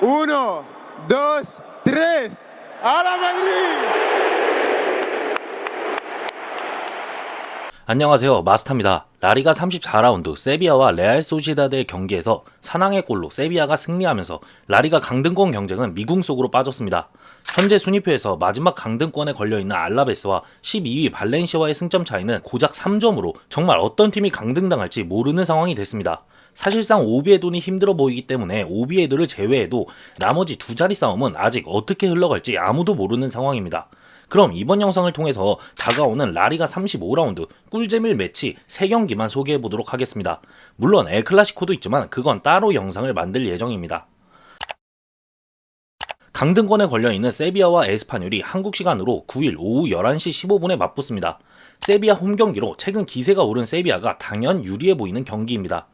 Uno, dos, tres. ¡A la Madrid! 안녕하세요, 마스터입니다. 라리가 34라운드 세비야와 레알 소시다드의 경기에서 사낭의 골로 세비야가 승리하면서 라리가 강등권 경쟁은 미궁 속으로 빠졌습니다. 현재 순위표에서 마지막 강등권에 걸려있는 알라베스와 12위 발렌시아와의 승점 차이는 고작 3점으로 정말 어떤 팀이 강등당할지 모르는 상황이 됐습니다. 사실상 오비에도니 힘들어 보이기 때문에 오비에도를 제외해도 나머지 두 자리 싸움은 아직 어떻게 흘러갈지 아무도 모르는 상황입니다. 그럼 이번 영상을 통해서 다가오는 라리가 35라운드 꿀재밀 매치 3경기만 소개해보도록 하겠습니다. 물론 엘클라시코도 있지만 그건 따로 영상을 만들 예정입니다. 강등권에 걸려있는 세비야와 에스파뇰이 한국 시간으로 9일 오후 11시 15분에 맞붙습니다. 세비야 홈경기로 최근 기세가 오른 세비야가 당연 유리해 보이는 경기입니다.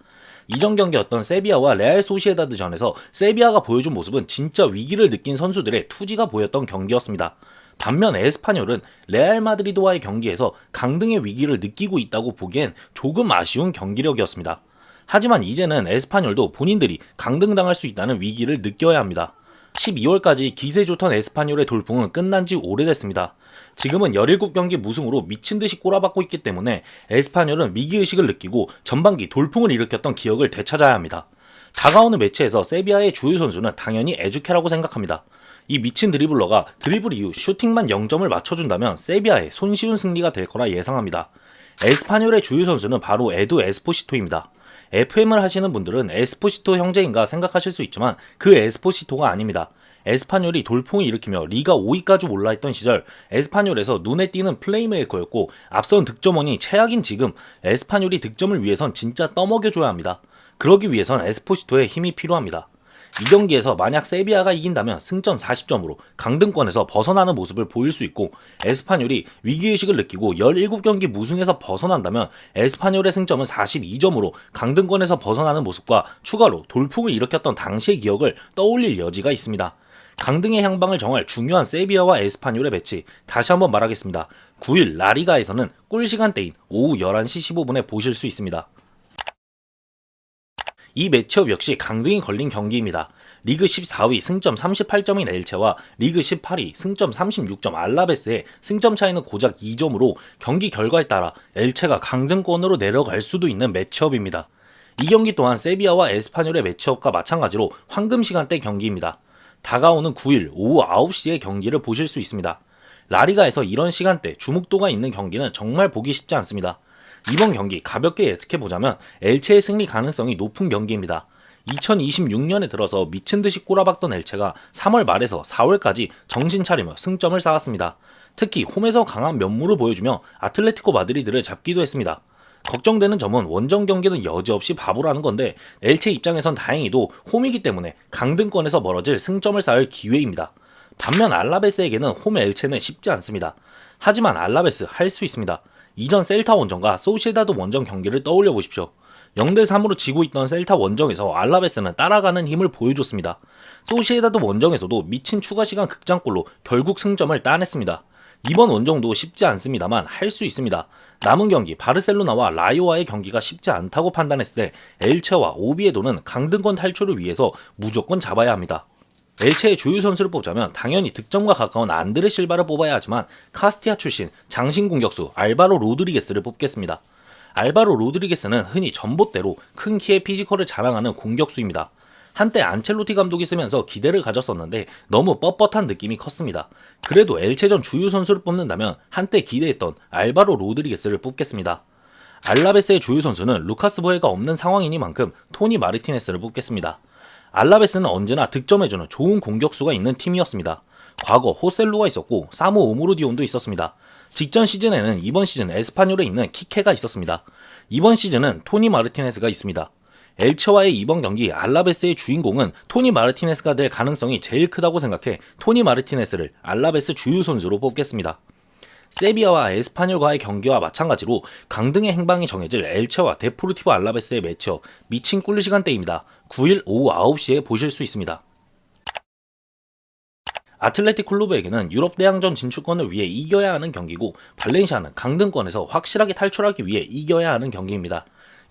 이전 경기였던 세비야와 레알 소시에다드전에서 세비야가 보여준 모습은 진짜 위기를 느낀 선수들의 투지가 보였던 경기였습니다. 반면 에스파뇰은 레알 마드리드와의 경기에서 강등의 위기를 느끼고 있다고 보기엔 조금 아쉬운 경기력이었습니다. 하지만 이제는 에스파뇰도 본인들이 강등당할 수 있다는 위기를 느껴야 합니다. 12월까지 기세 좋던 에스파뇰의 돌풍은 끝난 지 오래됐습니다. 지금은 17경기 무승으로 미친듯이 꼬라박고 있기 때문에 에스파뇰은 위기의식을 느끼고 전반기 돌풍을 일으켰던 기억을 되찾아야 합니다. 다가오는 매치에서 세비야의 주요 선수는 당연히 에주케라고 생각합니다. 이 미친 드리블러가 드리블 이후 슈팅만 0점을 맞춰준다면 세비야의 손쉬운 승리가 될 거라 예상합니다. 에스파뇰의 주요 선수는 바로 에두 에스포시토입니다. FM을 하시는 분들은 에스포시토 형제인가 생각하실 수 있지만 그 에스포시토가 아닙니다. 에스파뇰이 돌풍을 일으키며 리가 5위까지 올라있던 시절 에스파뇰에서 눈에 띄는 플레이메이커였고 앞선 득점원이 최악인 지금 에스파뇰이 득점을 위해선 진짜 떠먹여줘야 합니다. 그러기 위해선 에스포시토의 힘이 필요합니다. 이 경기에서 만약 세비야가 이긴다면 승점 40점으로 강등권에서 벗어나는 모습을 보일 수 있고 에스파뇰이 위기의식을 느끼고 17경기 무승에서 벗어난다면 에스파뇰의 승점은 42점으로 강등권에서 벗어나는 모습과 추가로 돌풍을 일으켰던 당시의 기억을 떠올릴 여지가 있습니다. 강등의 향방을 정할 중요한 세비야와 에스파뇰의 매치 다시 한번 말하겠습니다. 9일 라리가에서는 꿀시간대인 오후 11시 15분에 보실 수 있습니다. 이 매치업 역시 강등이 걸린 경기입니다. 리그 14위 승점 38점인 엘체와 리그 18위 승점 36점 알라베스의 승점 차이는 고작 2점으로 경기 결과에 따라 엘체가 강등권으로 내려갈 수도 있는 매치업입니다. 이 경기 또한 세비야와 에스파뇰의 매치업과 마찬가지로 황금 시간대 경기입니다. 다가오는 9일 오후 9시에 경기를 보실 수 있습니다. 라리가에서 이런 시간대 주목도가 있는 경기는 정말 보기 쉽지 않습니다. 이번 경기 가볍게 예측해보자면 엘체의 승리 가능성이 높은 경기입니다. 2026년에 들어서 미친듯이 꼬라박던 엘체가 3월 말에서 4월까지 정신 차리며 승점을 쌓았습니다. 특히 홈에서 강한 면모를 보여주며 아틀레티코 마드리드를 잡기도 했습니다. 걱정되는 점은 원정 경기는 여지없이 바보라는 건데 엘체 입장에선 다행히도 홈이기 때문에 강등권에서 멀어질 승점을 쌓을 기회입니다. 반면 알라베스에게는 홈 엘체는 쉽지 않습니다. 하지만 알라베스 할 수 있습니다. 이전 셀타 원정과 소시에다드 원정 경기를 떠올려 보십시오. 0대3으로 지고 있던 셀타 원정에서 알라베스는 따라가는 힘을 보여줬습니다. 소시에다드 원정에서도 미친 추가시간 극장골로 결국 승점을 따냈습니다. 이번 원정도 쉽지 않습니다만 할 수 있습니다. 남은 경기 바르셀로나와 라이오와의 경기가 쉽지 않다고 판단했을 때 엘체와 오비에도는 강등권 탈출을 위해서 무조건 잡아야 합니다. 엘체의 주요 선수를 뽑자면 당연히 득점과 가까운 안드레 실바를 뽑아야 하지만 카스티아 출신 장신 공격수 알바로 로드리게스를 뽑겠습니다. 알바로 로드리게스는 흔히 전봇대로 큰 키에 피지컬을 자랑하는 공격수입니다. 한때 안첼로티 감독이 쓰면서 기대를 가졌었는데 너무 뻣뻣한 느낌이 컸습니다. 그래도 엘체전 주요 선수를 뽑는다면 한때 기대했던 알바로 로드리게스를 뽑겠습니다. 알라베스의 주요 선수는 루카스 보헤가 없는 상황이니만큼 토니 마르티네스를 뽑겠습니다. 알라베스는 언제나 득점해주는 좋은 공격수가 있는 팀이었습니다. 과거 호셀루가 있었고 사무 오모르디온도 있었습니다. 직전 시즌에는 이번 시즌 에스파뇰에 있는 키케가 있었습니다. 이번 시즌은 토니 마르티네스가 있습니다. 엘체와의 이번 경기 알라베스의 주인공은 토니 마르티네스가 될 가능성이 제일 크다고 생각해 토니 마르티네스를 알라베스 주요 선수로 뽑겠습니다. 세비야와 에스파뇰과의 경기와 마찬가지로 강등의 행방이 정해질 엘체와 데포르티보 알라베스의 매치업 미친 꿀 시간대입니다. 9일 오후 9시에 보실 수 있습니다. 아틀레틱 클루브에게는 유럽 대항전 진출권을 위해 이겨야 하는 경기고 발렌시아는 강등권에서 확실하게 탈출하기 위해 이겨야 하는 경기입니다.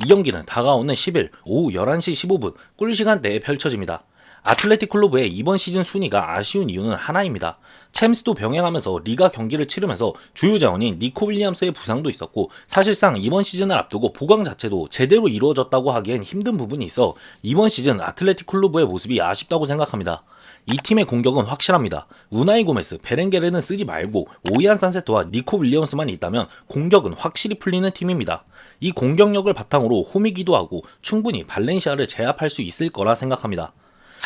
이 경기는 다가오는 10일 오후 11시 15분 꿀 시간대에 펼쳐집니다. 아틀레틱 클로브의 이번 시즌 순위가 아쉬운 이유는 하나입니다. 챔스도 병행하면서 리가 경기를 치르면서 주요 자원인 니코 윌리엄스의 부상도 있었고, 사실상 이번 시즌을 앞두고 보강 자체도 제대로 이루어졌다고 하기엔 힘든 부분이 있어 이번 시즌 아틀레틱 클로브의 모습이 아쉽다고 생각합니다. 이 팀의 공격은 확실합니다. 우나이 고메스, 베렌게르는 쓰지 말고 오이안 산세토와 니코 윌리엄스만 있다면 공격은 확실히 풀리는 팀입니다. 이 공격력을 바탕으로 홈이기도 하고 충분히 발렌시아를 제압할 수 있을 거라 생각합니다.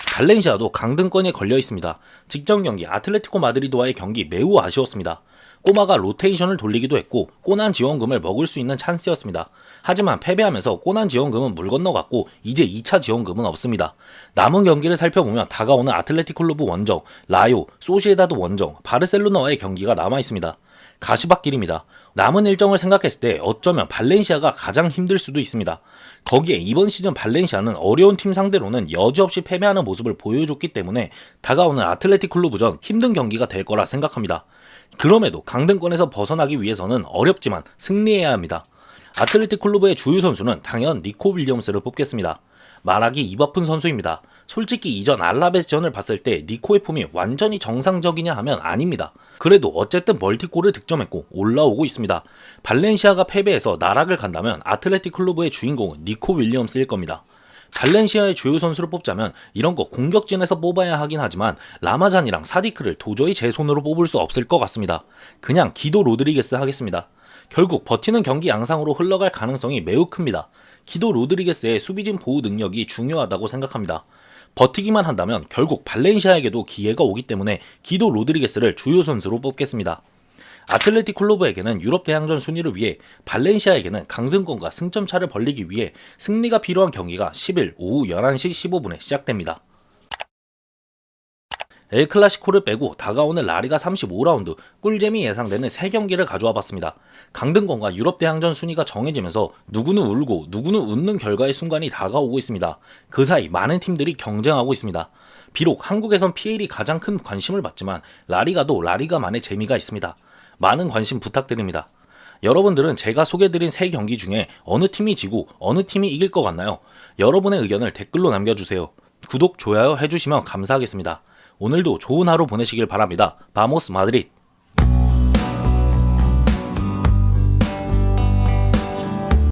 발렌시아도 강등권에 걸려 있습니다. 직전 경기 아틀레티코 마드리드와의 경기 매우 아쉬웠습니다. 꼬마가 로테이션을 돌리기도 했고 꼬난 지원금을 먹을 수 있는 찬스였습니다. 하지만 패배하면서 꼬난 지원금은 물 건너갔고 이제 2차 지원금은 없습니다. 남은 경기를 살펴보면 다가오는 아틀레틱 클로브 원정, 라요, 소시에다드 원정, 바르셀로나와의 경기가 남아있습니다. 가시밭길입니다. 남은 일정을 생각했을 때 어쩌면 발렌시아가 가장 힘들 수도 있습니다. 거기에 이번 시즌 발렌시아는 어려운 팀 상대로는 여지없이 패배하는 모습을 보여줬기 때문에 다가오는 아틀레틱 클로브전 힘든 경기가 될 거라 생각합니다. 그럼에도 강등권에서 벗어나기 위해서는 어렵지만 승리해야 합니다. 아틀레틱 클로브의 주요 선수는 당연 니코 윌리엄스를 뽑겠습니다. 말하기 입 아픈 선수입니다. 솔직히 이전 알라베스전을 봤을 때 니코의 폼이 완전히 정상적이냐 하면 아닙니다. 그래도 어쨌든 멀티골을 득점했고 올라오고 있습니다. 발렌시아가 패배해서 나락을 간다면 아틀레틱 클로브의 주인공은 니코 윌리엄스일 겁니다. 발렌시아의 주요 선수를 뽑자면 이런 거 공격진에서 뽑아야 하긴 하지만 라마잔이랑 사디크를 도저히 제 손으로 뽑을 수 없을 것 같습니다. 그냥 기도 로드리게스 하겠습니다. 결국 버티는 경기 양상으로 흘러갈 가능성이 매우 큽니다. 기도 로드리게스의 수비진 보호 능력이 중요하다고 생각합니다. 버티기만 한다면 결국 발렌시아에게도 기회가 오기 때문에 기도 로드리게스를 주요 선수로 뽑겠습니다. 아틀레틱 클로브에게는 유럽 대항전 순위를 위해, 발렌시아에게는 강등권과 승점 차를 벌리기 위해 승리가 필요한 경기가 10일 오후 11시 15분에 시작됩니다. 엘클라시코를 빼고 다가오는 라리가 35라운드 꿀잼이 예상되는 3경기를 가져와 봤습니다. 강등권과 유럽 대항전 순위가 정해지면서 누구는 울고 누구는 웃는 결과의 순간이 다가오고 있습니다. 그 사이 많은 팀들이 경쟁하고 있습니다. 비록 한국에선 PL이 가장 큰 관심을 받지만 라리가도 라리가만의 재미가 있습니다. 많은 관심 부탁드립니다. 여러분들은 제가 소개드린 3경기 중에 어느 팀이 지고 어느 팀이 이길 것 같나요? 여러분의 의견을 댓글로 남겨주세요. 구독, 좋아요 해주시면 감사하겠습니다. 오늘도 좋은 하루 보내시길 바랍니다. 바모스 마드리드.